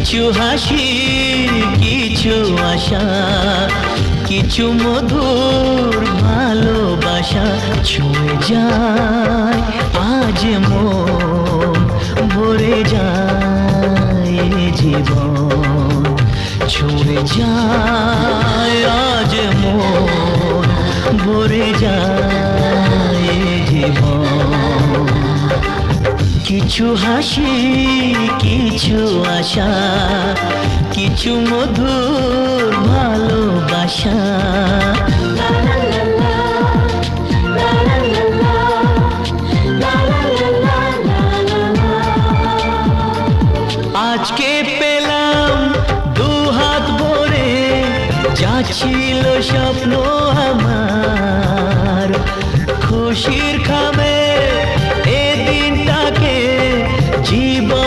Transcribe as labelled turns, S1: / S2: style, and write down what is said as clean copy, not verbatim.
S1: কিছু হাসি, কিছু আশা, কিছু মধুর ভালোবাসা ছুঁয়ে যায় আজ মন, ভরে যায় এ জীবন। ছুঁয়ে যায় আজ মন, ভরে যায় এ জীবন। কিছু হাসি, কিছু আশা, কিছু মধুর ভালোবাসা। আজকে পেলাম দু হাত ভরে, যা ছিল স্বপ্ন আমার, খুশির খামে এ দিনটাকে জীবন